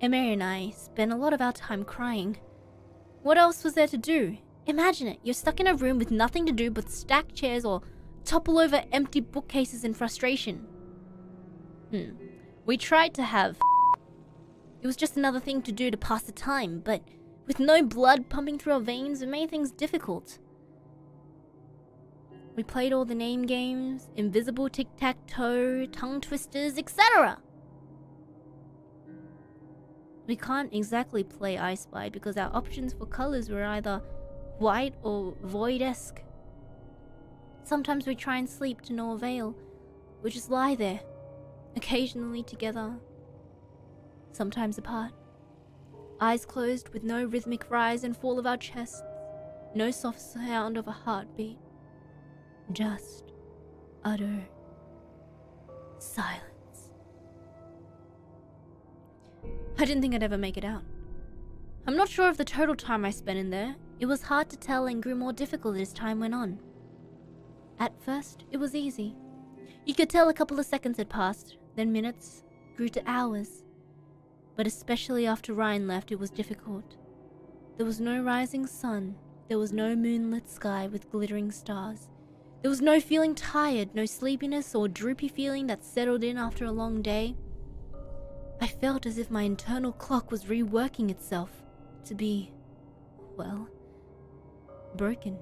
Emery and I spent a lot of our time crying. What else was there to do? Imagine it, you're stuck in a room with nothing to do but stack chairs or topple over empty bookcases in frustration. We tried to have it was just another thing to do to pass the time, but with no blood pumping through our veins, it made things difficult. We played all the name games, invisible tic-tac-toe, tongue twisters, etc. We can't exactly play I Spy because our options for colors were either white or void-esque. Sometimes we try and sleep to no avail. We just lie there, occasionally together, sometimes apart. Eyes closed with no rhythmic rise and fall of our chests, no soft sound of a heartbeat. Just utter silence. I didn't think I'd ever make it out. I'm not sure of the total time I spent in there. It was hard to tell and grew more difficult as time went on. At first, it was easy. You could tell a couple of seconds had passed, then minutes grew to hours. But especially after Ryan left, it was difficult. There was no rising sun. There was no moonlit sky with glittering stars. There was no feeling tired, no sleepiness or droopy feeling that settled in after a long day. I felt as if my internal clock was reworking itself to be, well, broken.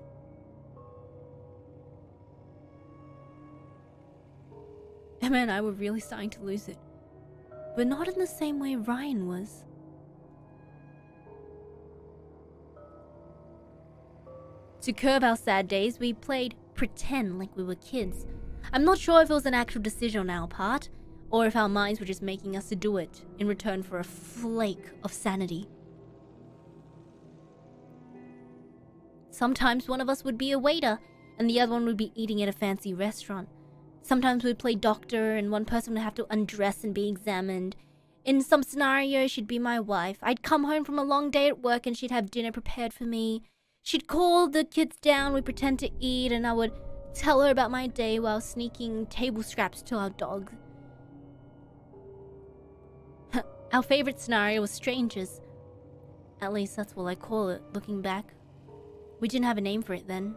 Emma and I were really starting to lose it, but not in the same way Ryan was. To curb our sad days, we played pretend like we were kids. I'm not sure if it was an actual decision on our part, or if our minds were just making us to do it in return for a flake of sanity. Sometimes one of us would be a waiter, and the other one would be eating at a fancy restaurant. Sometimes we'd play doctor, and one person would have to undress and be examined. In some scenario, she'd be my wife. I'd come home from a long day at work, and she'd have dinner prepared for me. She'd call the kids down, we'd pretend to eat, and I would tell her about my day while sneaking table scraps to our dog. Our favorite scenario was strangers. At least that's what I call it, looking back. We didn't have a name for it then.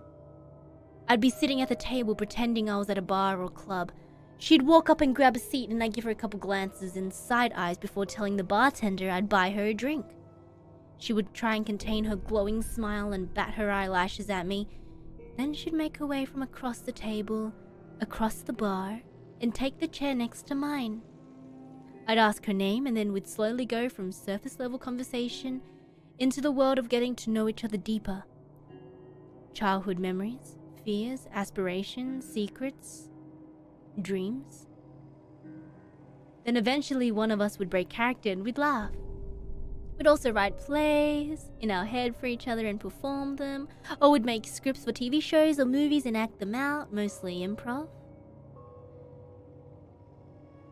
I'd be sitting at the table pretending I was at a bar or club. She'd walk up and grab a seat and I'd give her a couple glances and side eyes before telling the bartender I'd buy her a drink. She would try and contain her glowing smile and bat her eyelashes at me. Then she'd make her way from across the table, across the bar, and take the chair next to mine. I'd ask her name and then we'd slowly go from surface level conversation into the world of getting to know each other deeper. Childhood memories, fears, aspirations, secrets, dreams. Then eventually one of us would break character and we'd laugh. We'd also write plays in our head for each other and perform them, or we'd make scripts for TV shows or movies and act them out, mostly improv.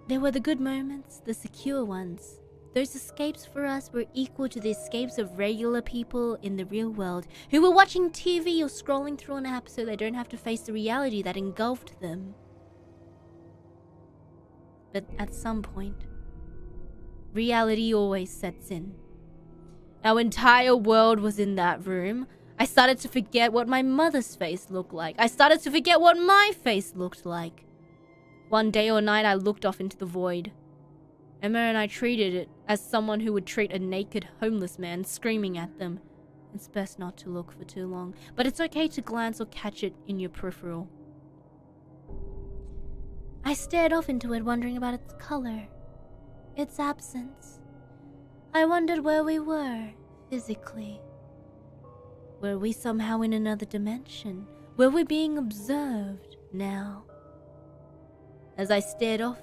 There were the good moments, the secure ones. Those escapes for us were equal to the escapes of regular people in the real world who were watching TV or scrolling through an app so they don't have to face the reality that engulfed them. But at some point, reality always sets in. Our entire world was in that room. I started to forget what my mother's face looked like. I started to forget what my face looked like. One day or night, I looked off into the void. Emma and I treated it as someone who would treat a naked homeless man screaming at them. It's best not to look for too long, but it's okay to glance or catch it in your peripheral. I stared off into it, wondering about its color, its absence. I wondered where we were, physically. Were we somehow in another dimension? Were we being observed now? As I stared off,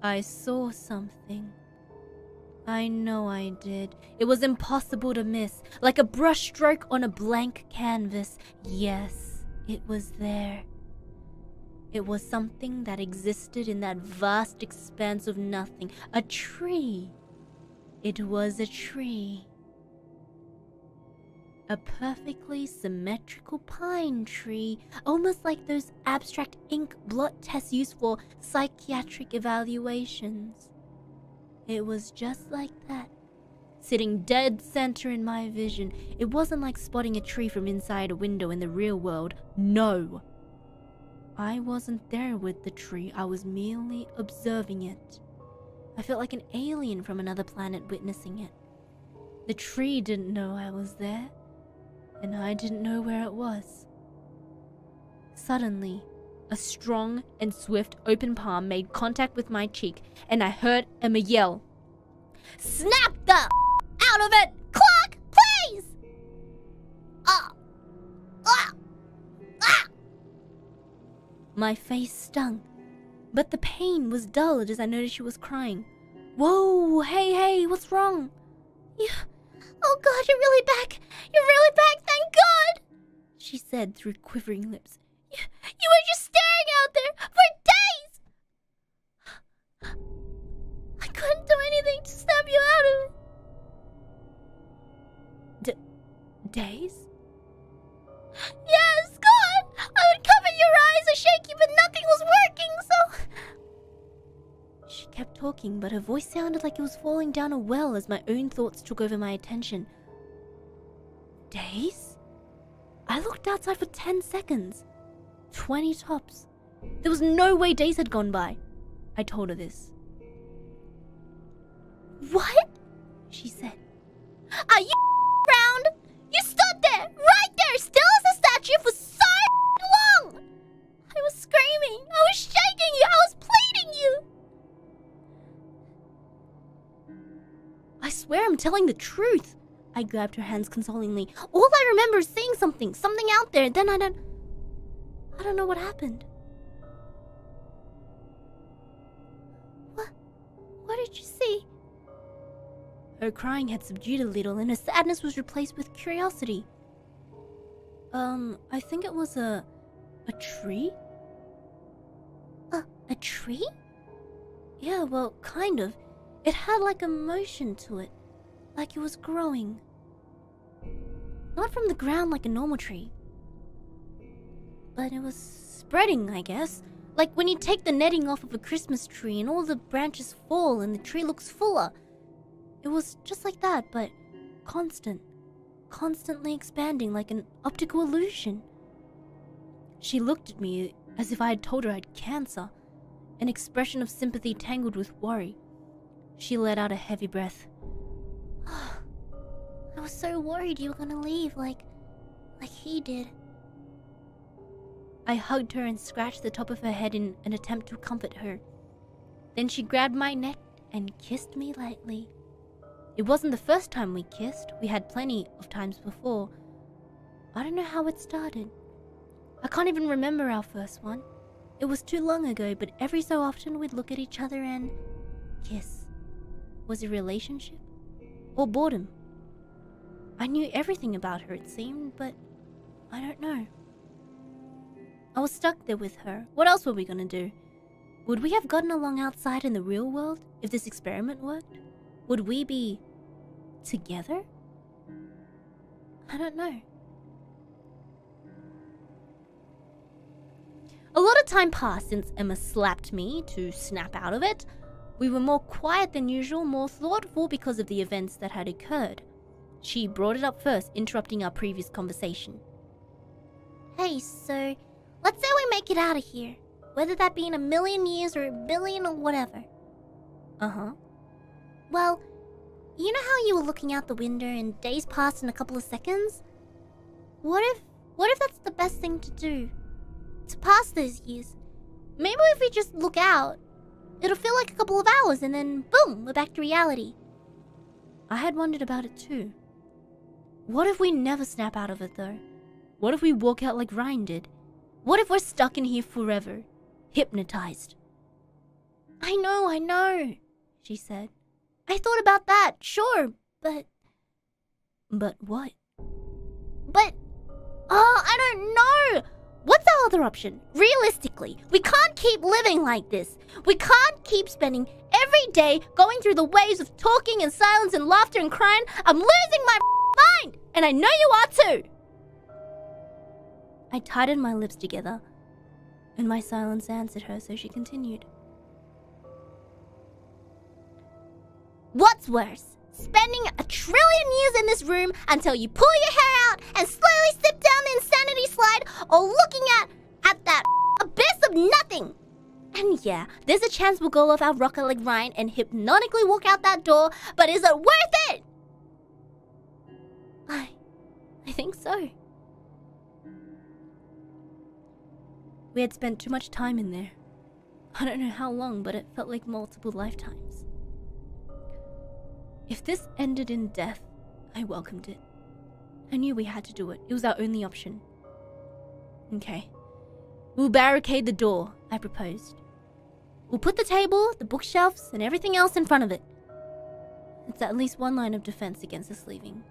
I saw something. I know I did. It was impossible to miss, like a brushstroke on a blank canvas. Yes, it was there. It was something that existed in that vast expanse of nothing. A tree. It was a tree. A perfectly symmetrical pine tree, almost like those abstract ink blot tests used for psychiatric evaluations. It was just like that, sitting dead center in my vision. It wasn't like spotting a tree from inside a window in the real world. No. I wasn't there with the tree. I was merely observing it. I felt like an alien from another planet witnessing it. The tree didn't know I was there, and I didn't know where it was. Suddenly, a strong and swift open palm made contact with my cheek, and I heard Emma yell, "Snap the out of it! Clock, please!" Ah! Ah! Ah! My face stung, but the pain was dulled as I noticed she was crying. "Whoa, hey, what's wrong?" "Oh God, you're really back! You're really back, thank God!" she said through quivering lips. You were just staring out there for days! I couldn't do anything to snap you out of it. Days? Yes, God! I would cover your eyes or shake you, but nothing was working, so... She kept talking, but her voice sounded like it was falling down a well as my own thoughts took over my attention. Days? I looked outside for 10 seconds. 20 tops. There was no way days had gone by. I told her this. "What?" she said. "Are you around? You stood there, right there, still as a statue for so long! I was screaming, I was shaking you, I was pleading you!" "I swear I'm telling the truth." I grabbed her hands consolingly. "All I remember is seeing something out there, then I don't know what happened." What did you see?" Her crying had subdued a little, and her sadness was replaced with curiosity. I think it was a tree?" A tree?" "Yeah, well, kind of. It had like a motion to it, like it was growing. Not from the ground like a normal tree, but it was spreading, I guess. Like when you take the netting off of a Christmas tree and all the branches fall and the tree looks fuller. It was just like that, but constantly expanding like an optical illusion." She looked at me as if I had told her I had cancer, an expression of sympathy tangled with worry. She let out a heavy breath. "I was so worried you were gonna leave like he did." I hugged her and scratched the top of her head in an attempt to comfort her. Then she grabbed my neck and kissed me lightly. It wasn't the first time we kissed. We had plenty of times before. I don't know how it started. I can't even remember our first one. It was too long ago, but every so often we'd look at each other and kiss. Was it a relationship? Or boredom? I knew everything about her, it seemed, but I don't know. I was stuck there with her. What else were we gonna do? Would we have gotten along outside in the real world if this experiment worked? Would we be together? I don't know. A lot of time passed since Emma slapped me to snap out of it. We were more quiet than usual, more thoughtful because of the events that had occurred. She brought it up first, interrupting our previous conversation. "Hey, so let's say we make it out of here, whether that be in 1,000,000 years or 1,000,000,000 or whatever." "Uh-huh." "Well, you know how you were looking out the window and days passed in a couple of seconds? What if that's the best thing to do? To pass those years? Maybe if we just look out, it'll feel like a couple of hours and then boom, we're back to reality." I had wondered about it too. What if we never snap out of it though? What if we walk out like Ryan did? What if we're stuck in here forever? Hypnotized? I know, she said. "I thought about that, sure, but..." "But what?" I don't know! What's our other option? Realistically, we can't keep living like this. We can't keep spending every day going through the waves of talking and silence and laughter and crying. I'm losing my mind! And I know you are too! I tightened my lips together, and my silence answered her, so she continued. What's worse, spending 1,000,000,000,000 years in this room until you pull your hair out and slowly slip down the insanity slide, or looking at that abyss of nothing. And yeah, there's a chance we'll go off our rocket like Ryan and hypnotically walk out that door, but is it worth it? I think so. We had spent too much time in there. I don't know how long, but it felt like multiple lifetimes. If this ended in death, I welcomed it. I knew we had to do it. It was our only option. Okay. We'll barricade the door, I proposed. We'll put the table, the bookshelves, and everything else in front of it. It's at least one line of defense against us leaving.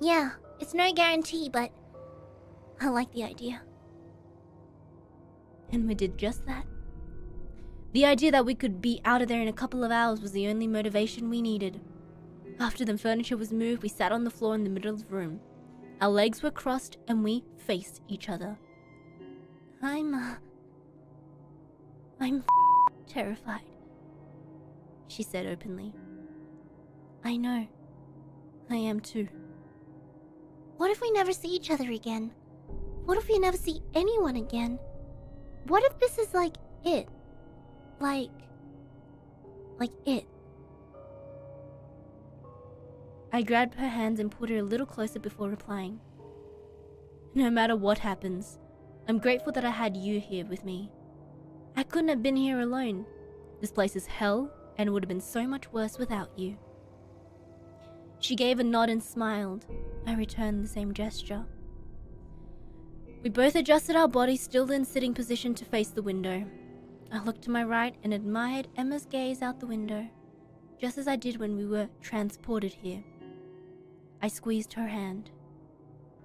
Yeah, it's no guarantee, but I like the idea. And we did just that. The idea that we could be out of there in a couple of hours was the only motivation we needed. After the furniture was moved, we sat on the floor in the middle of the room. Our legs were crossed and we faced each other. I'm terrified, she said openly. I know. I am too. What if we never see each other again? What if we never see anyone again? What if this is like it? Like it. I grabbed her hands and pulled her a little closer before replying. No matter what happens, I'm grateful that I had you here with me. I couldn't have been here alone. This place is hell, and it would have been so much worse without you. She gave a nod and smiled. I returned the same gesture. We both adjusted our bodies, still in sitting position, to face the window. I looked to my right and admired Emma's gaze out the window, just as I did when we were transported here. I squeezed her hand.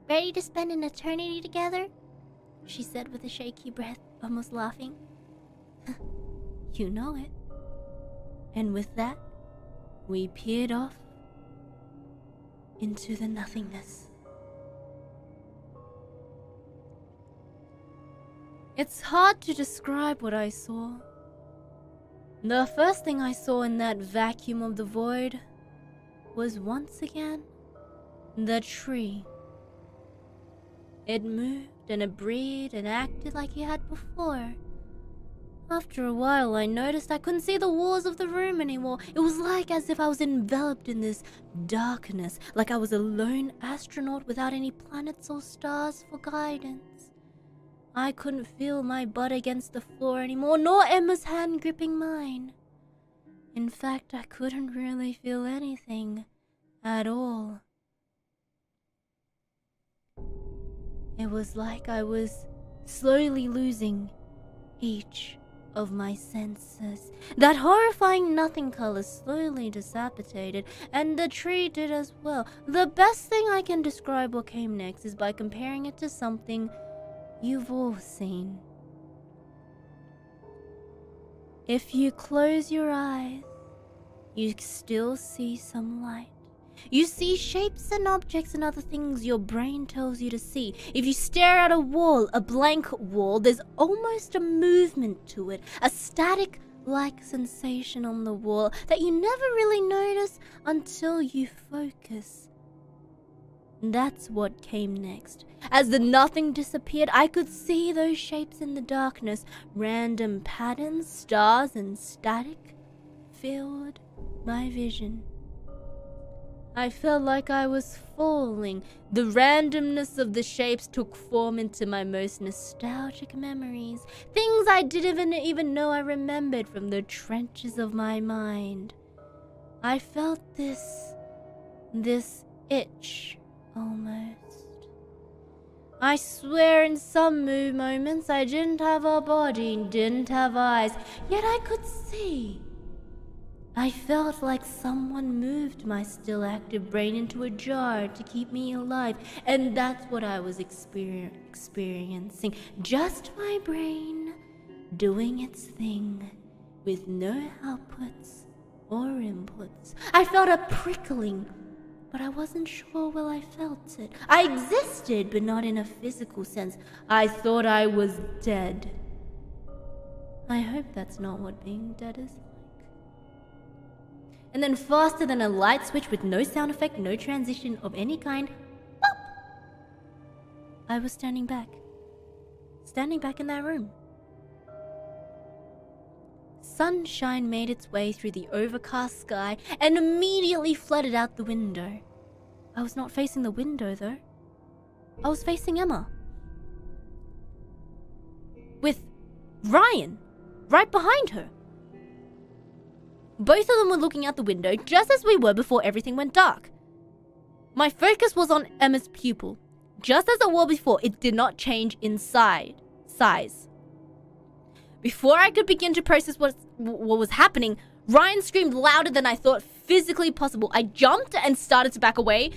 Ready to spend an eternity together? She said with a shaky breath, almost laughing. You know it. And with that, we peered off into the nothingness. It's hard to describe what I saw. The first thing I saw in that vacuum of the void was once again the tree. It moved and it breathed and acted like it had before. After a while, I noticed I couldn't see the walls of the room anymore. It was like as if I was enveloped in this darkness, like I was a lone astronaut without any planets or stars for guidance. I couldn't feel my butt against the floor anymore, nor Emma's hand gripping mine. In fact, I couldn't really feel anything at all. It was like I was slowly losing each of my senses. That horrifying nothing color slowly dissipated, and the tree did as well. The best thing I can describe what came next is by comparing it to something you've all seen. If you close your eyes, you still see some light. You see shapes and objects and other things your brain tells you to see. If you stare at a wall, a blank wall, there's almost a movement to it, a static-like sensation on the wall that you never really notice until you focus. That's what came next. As the nothing disappeared, I could see those shapes in the darkness. Random patterns, stars, and static filled my vision. I felt like I was falling. The randomness of the shapes took form into my most nostalgic memories. Things I didn't even know I remembered from the trenches of my mind. I felt this itch, almost. I swear in some moments I didn't have a body, didn't have eyes, yet I could see. I felt like someone moved my still active brain into a jar to keep me alive, and that's what I was experiencing. Just my brain doing its thing with no outputs or inputs. I felt a prickling, but I wasn't sure where I felt it. I existed, but not in a physical sense. I thought I was dead. I hope that's not what being dead is. and then faster than a light switch with no sound effect, no transition of any kind, pop! I was standing back in that room. Sunshine made its way through the overcast sky and immediately flooded out the window. I was not facing the window though. I was facing Emma. With Ryan right behind her. Both of them were looking out the window just as we were before everything went dark. My focus was on Emma's pupil. Just as it was before, it did not change in size. Before I could begin to process what was happening, Ryan screamed louder than I thought physically possible. I jumped and started to back away,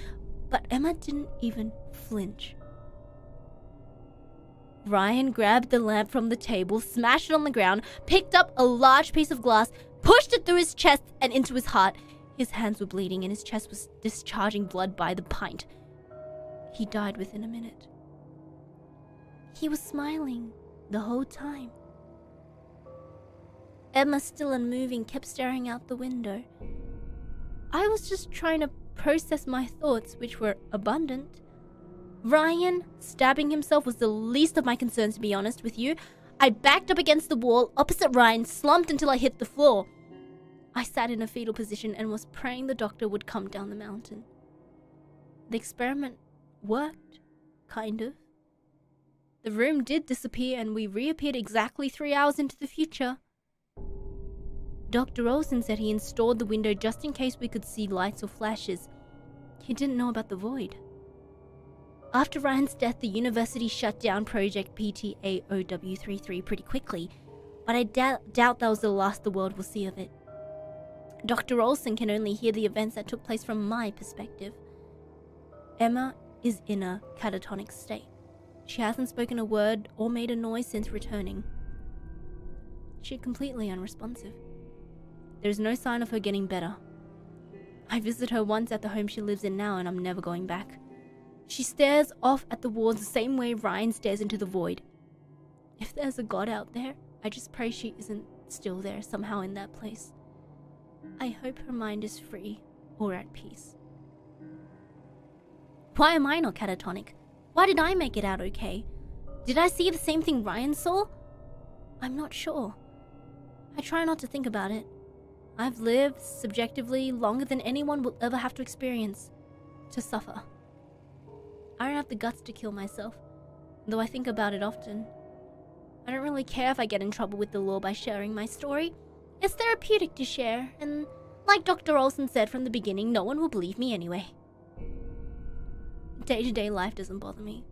but Emma didn't even flinch. Ryan grabbed the lamp from the table, smashed it on the ground, picked up a large piece of glass, pushed it through his chest and into his heart. His hands were bleeding and his chest was discharging blood by the pint. He died within a minute. He was smiling the whole time. Emma, still unmoving, kept staring out the window. I was just trying to process my thoughts, which were abundant. Ryan stabbing himself was the least of my concerns, to be honest with you. I backed up against the wall opposite Ryan, slumped until I hit the floor. I sat in a fetal position and was praying the doctor would come down the mountain. The experiment worked, kind of. The room did disappear and we reappeared exactly 3 hours into the future. Dr. Olsen said he installed the window just in case we could see lights or flashes. He didn't know about the void. After Ryan's death, the university shut down Project PTAOW33 pretty quickly, but I doubt that was the last the world will see of it. Dr. Olsen can only hear the events that took place from my perspective. Emma is in a catatonic state. She hasn't spoken a word or made a noise since returning. She's completely unresponsive. There's no sign of her getting better. I visited her once at the home she lives in now and I'm never going back. She stares off at the walls the same way Ryan stares into the void. If there's a God out there, I just pray she isn't still there somehow in that place. I hope her mind is free or at peace. Why am I not catatonic? Why did I make it out okay? Did I see the same thing Ryan saw? I'm not sure. I try not to think about it. I've lived, subjectively, longer than anyone will ever have to experience. To suffer. I don't have the guts to kill myself, though I think about it often. I don't really care if I get in trouble with the law by sharing my story. It's therapeutic to share, and like Dr. Olsen said from the beginning, no one will believe me anyway. Day-to-day life doesn't bother me.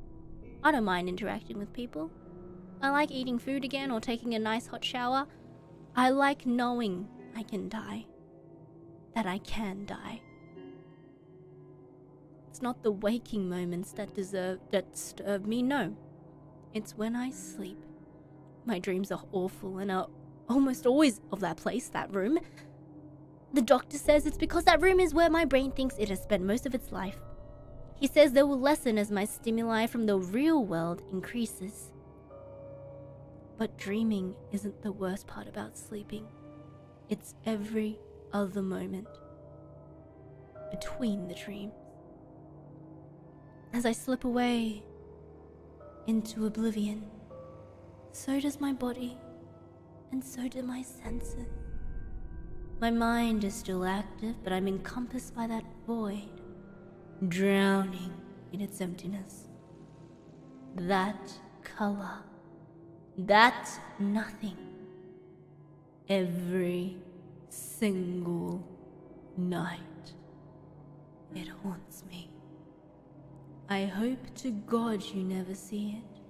I don't mind interacting with people. I like eating food again or taking a nice hot shower. I like knowing I can die. That I can die. It's not the waking moments that disturb me, no. It's when I sleep. My dreams are awful and are almost always of that place, that room. The doctor says it's because that room is where my brain thinks it has spent most of its life. He says they will lessen as my stimuli from the real world increases. But dreaming isn't the worst part about sleeping. It's every other moment between the dreams. As I slip away into oblivion, so does my body, and so do my senses. My mind is still active, but I'm encompassed by that void, drowning in its emptiness. That color, that nothing. Every single night, it haunts me. I hope to God you never see it,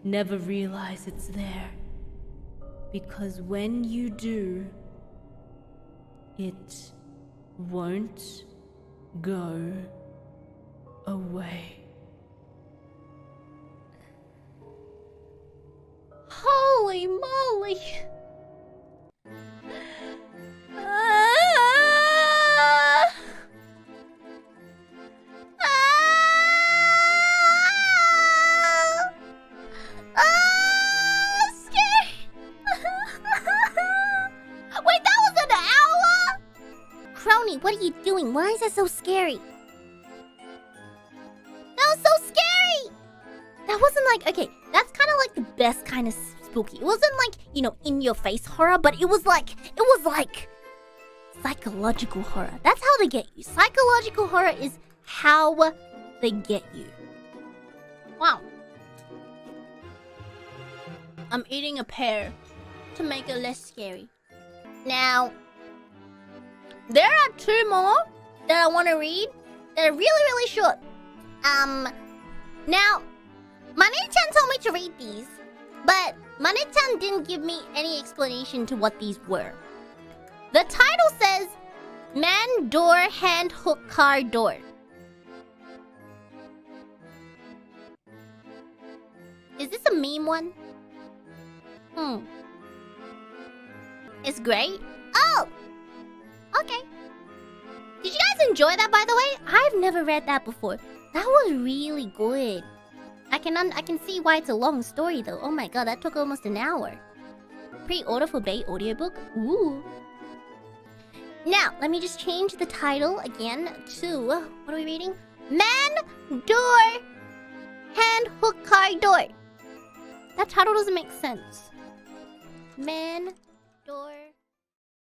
never realize it's there, because when you do, it won't go away. Holy moly! Crony, what are you doing? Why is that so scary? That was so scary! That wasn't like, okay, that's kind of like the best kind of spooky. It wasn't like, you know, in-your-face horror, but it was like psychological horror. That's how they get you. Psychological horror is how they get you. Wow. I'm eating a pear to make it less scary. Now, there are two more that I want to read that are really, really short. Now, Mane-chan told me to read these, but Mane-chan didn't give me any explanation to what these were. The title says, Man, Door, Hand, Hook, Car, Door. Is this a meme one? It's great. Oh! Okay. Did you guys enjoy that, by the way? I've never read that before. That was really good. I can see why it's a long story, though. Oh my god, that took almost an hour. Pre-order for Bay audiobook? Ooh. Now, let me just change the title again to... What are we reading? Man, Door, Hand, Hook, Car, Door. That title doesn't make sense. Man, Door...